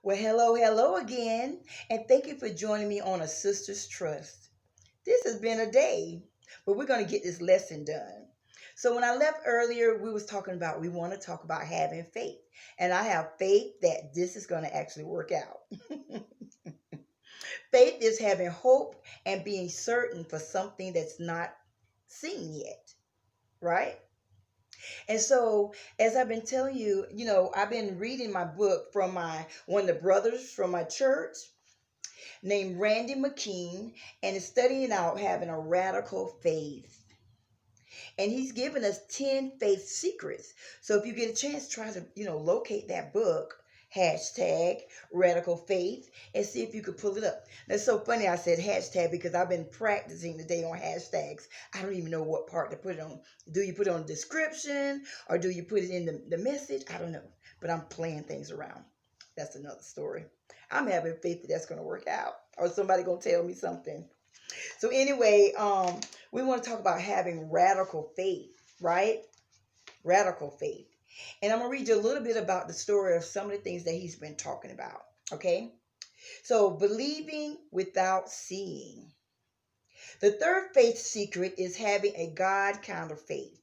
Well, hello again, and thank you for joining me on A Sister's Trust. This has been a day, but we're going to get this lesson done. So when I left earlier, we want to talk about having faith, and I have faith that this is going to actually work out. Faith is having hope and being certain for something that's not seen yet, right? And so, as I've been telling you, I've been reading my book from my one of the brothers from my church named Randy McKean, and is studying out having a radical faith. And he's given us 10 faith secrets. So if you get a chance, try to, locate that book, hashtag radical faith, and see if you could pull it up. That's so funny I said hashtag because I've been practicing today on hashtags. I don't even know what part to put it on. Do you put it on the description or do you put it in the message? I don't know. But I'm playing things around. That's another story. I'm having faith that that's going to work out or somebody going to tell me something. So anyway, we want to talk about having radical faith, right? Radical faith. And I'm going to read you a little bit about the story of some of the things that he's been talking about, okay? So believing without seeing. The third faith secret is having a God kind of faith.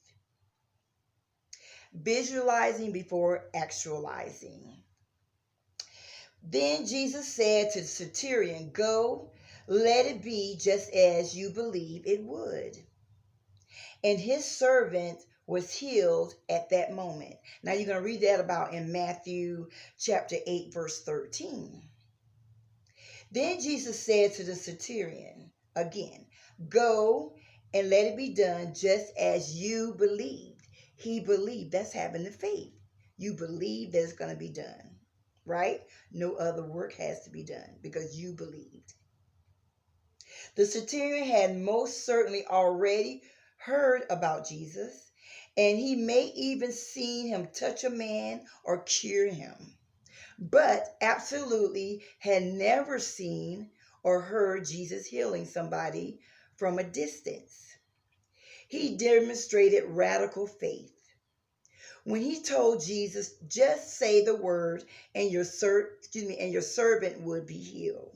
Visualizing before actualizing. Then Jesus said to the centurion, "Go, let it be just as you believe it would." And his servant was healed at that moment. Now you're going to read that about in Matthew chapter 8, verse 13. Then Jesus said to the centurion again, "Go and let it be done just as you believed." He believed. That's having the faith. You believe that it's going to be done, right? No other work has to be done because you believed. The centurion had most certainly already heard about Jesus, and he may even seen him touch a man or cure him, but absolutely had never seen or heard Jesus healing somebody from a distance. He demonstrated radical faith when he told Jesus, "Just say the word and your servant would be healed."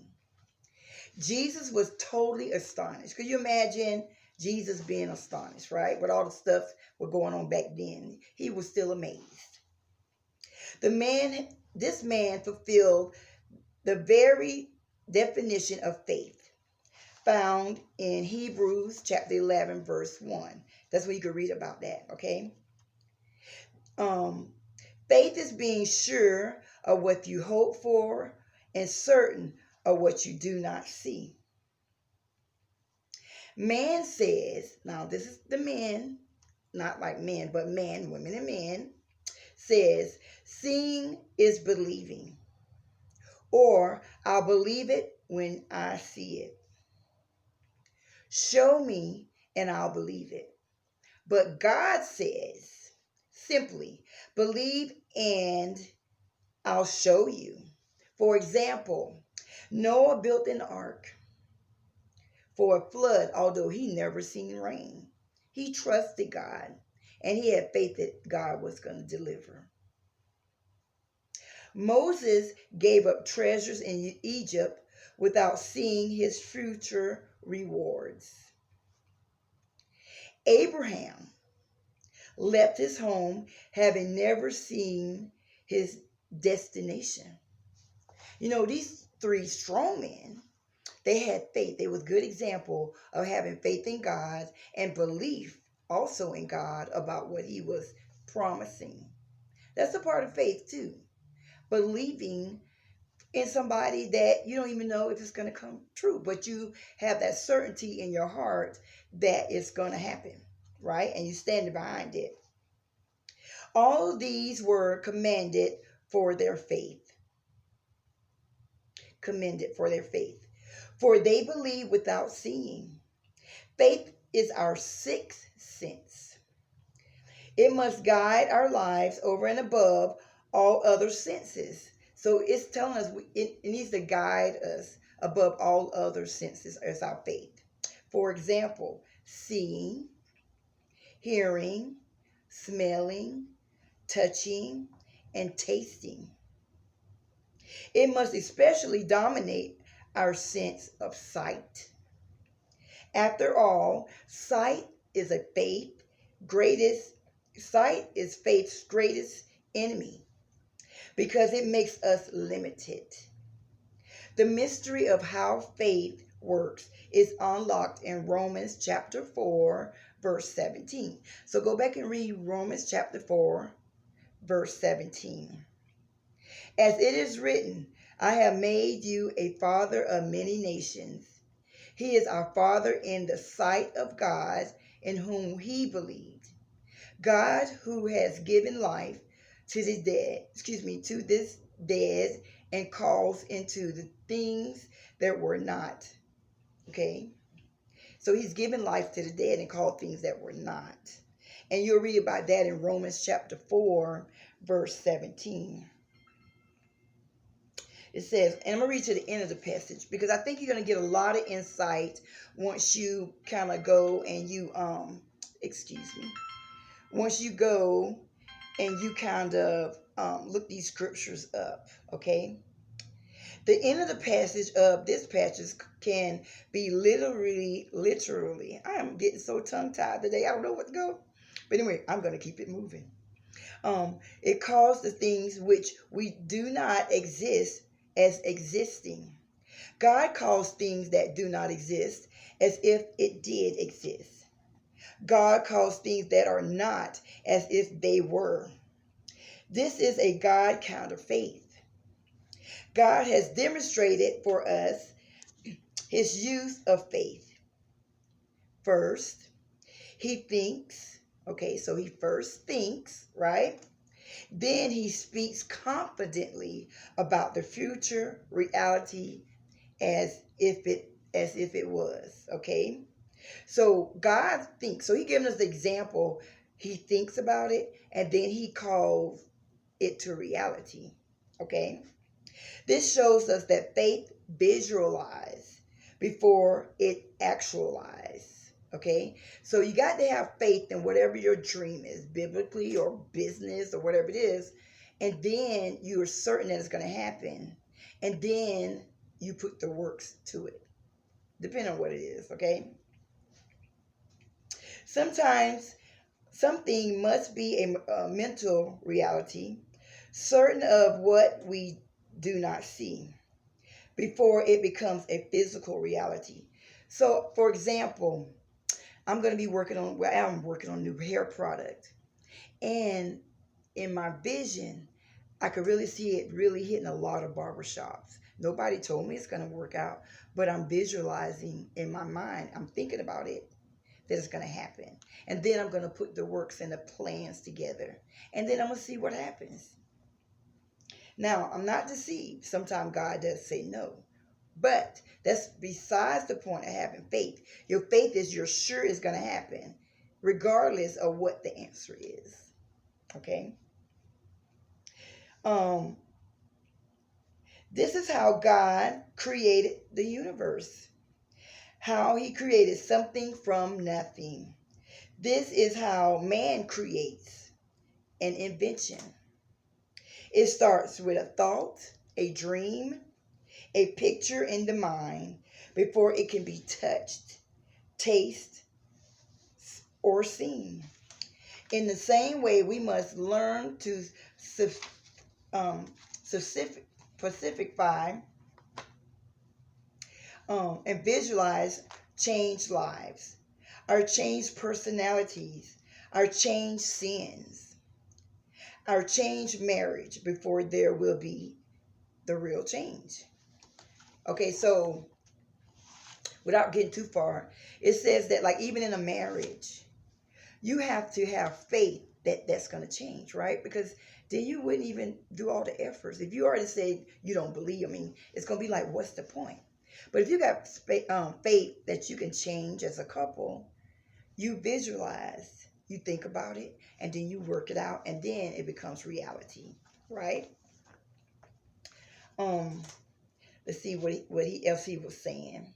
Jesus was totally astonished. Could you imagine Jesus being astonished, right? With all the stuff was going on back then. He was still amazed. This man fulfilled the very definition of faith found in Hebrews chapter 11, verse 1. That's where you can read about that, okay? Faith is being sure of what you hope for and certain of what you do not see. Man says, now this is the men, not like men, but men, women and men, says, seeing is believing. Or I'll believe it when I see it. Show me and I'll believe it. But God says, simply, believe and I'll show you. For example, Noah built an ark for a flood, although he never seen rain. He trusted God and he had faith that God was going to deliver. Moses gave up treasures in Egypt without seeing his future rewards. Abraham left his home having never seen his destination. These three strong men, they had faith. They was a good example of having faith in God and belief also in God about what he was promising. That's a part of faith too. Believing in somebody that you don't even know if it's going to come true, but you have that certainty in your heart that it's going to happen, right? And you stand behind it. All of these were commended for their faith. Commended for their faith. For they believe without seeing. Faith is our sixth sense. It must guide our lives over and above all other senses. So it's telling us it needs to guide us above all other senses as our faith. For example, seeing, hearing, smelling, touching, and tasting. It must especially dominate our sense of sight. After all, is a faith greatest sight is faith's greatest enemy because it makes us limited. The mystery of how faith works is unlocked in Romans chapter 4, verse 17. So go back and read Romans chapter 4, verse 17. As it is written, I have made you a father of many nations. He is our father in the sight of God in whom he believed. God who has given life to the dead, to this dead and calls into the things that were not. Okay? So he's given life to the dead and called things that were not. And you'll read about that in Romans chapter 4, verse 17. It says, and I'm going to read to the end of the passage because I think you're going to get a lot of insight once you kind of go and you, once you go and you kind of look these scriptures up, okay? The end of the passage of this passage can be literally, I am getting so tongue-tied today, I don't know what to go. But anyway, I'm going to keep it moving. It calls the things which we do not exist as existing. God calls things that do not exist as if it did exist. God calls things that are not as if they were. This is a God kind of faith. God has demonstrated for us his use of faith. First, he thinks. Okay, so he first thinks, right? Then he speaks confidently about the future reality as if it was, okay? So God thinks. So he gives us the example. He thinks about it and then he calls it to reality, okay? This shows us that faith visualizes before it actualizes. Okay, so you got to have faith in whatever your dream is, biblically or business or whatever it is, and then you are certain that it's going to happen, and then you put the works to it, depending on what it is. Okay, sometimes something must be a mental reality, certain of what we do not see, before it becomes a physical reality. So, for example, I'm working on a new hair product. And in my vision, I could really see it really hitting a lot of barbershops. Nobody told me it's going to work out, but I'm visualizing in my mind. I'm thinking about it, that it's going to happen. And then I'm going to put the works and the plans together. And then I'm going to see what happens. Now, I'm not deceived. Sometimes God does say no. But that's besides the point of having faith. Your faith is you're sure it's going to happen, regardless of what the answer is. Okay? This is how God created the universe. How he created something from nothing. This is how man creates an invention. It starts with a thought, a dream, a picture in the mind before it can be touched, tasted, or seen. In the same way, we must learn to specify and visualize changed lives, our changed personalities, our changed sins, our changed marriage before there will be the real change. Okay, so without getting too far, it says that like even in a marriage, you have to have faith that that's going to change, right? Because then you wouldn't even do all the efforts. If you already said you don't believe, it's going to be like, what's the point? But if you got faith that you can change as a couple, you visualize, you think about it, and then you work it out, and then it becomes reality, right? Let's see what else he was saying.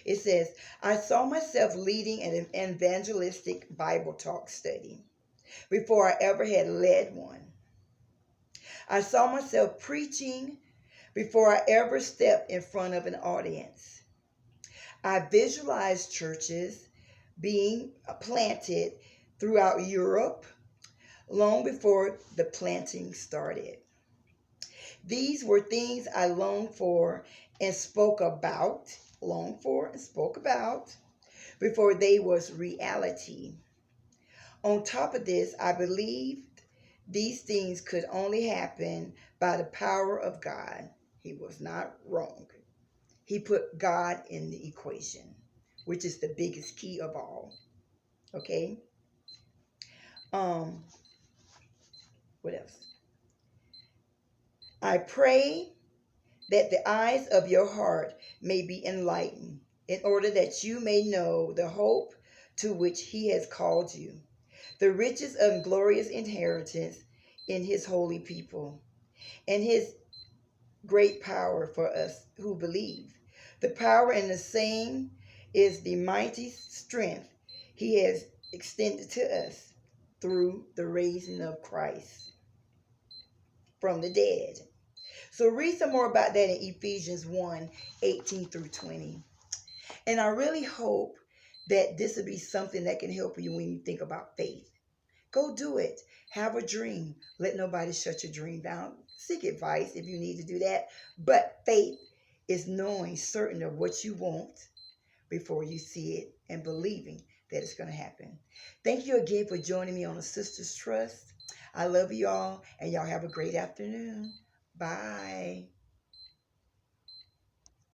It says, I saw myself leading an evangelistic Bible talk study before I ever had led one. I saw myself preaching before I ever stepped in front of an audience. I visualized churches being planted throughout Europe long before the planting started. These were things I longed for and spoke about, longed for and spoke about before they was reality. On top of this, I believed these things could only happen by the power of God. He was not wrong. He put God in the equation, which is the biggest key of all. Okay? Um, what else? I pray that the eyes of your heart may be enlightened, in order that you may know the hope to which he has called you, the riches of glorious inheritance in his holy people, and his great power for us who believe. The power and the same is the mighty strength he has extended to us through the raising of Christ from the dead. So read some more about that in Ephesians 1:18 through 20. And I really hope that this will be something that can help you when you think about faith. Go do it. Have a dream. Let nobody shut your dream down. Seek advice if you need to do that. But faith is knowing certain of what you want before you see it and believing that it's going to happen. Thank you again for joining me on A Sister's Trust. I love you all, and y'all have a great afternoon. Bye.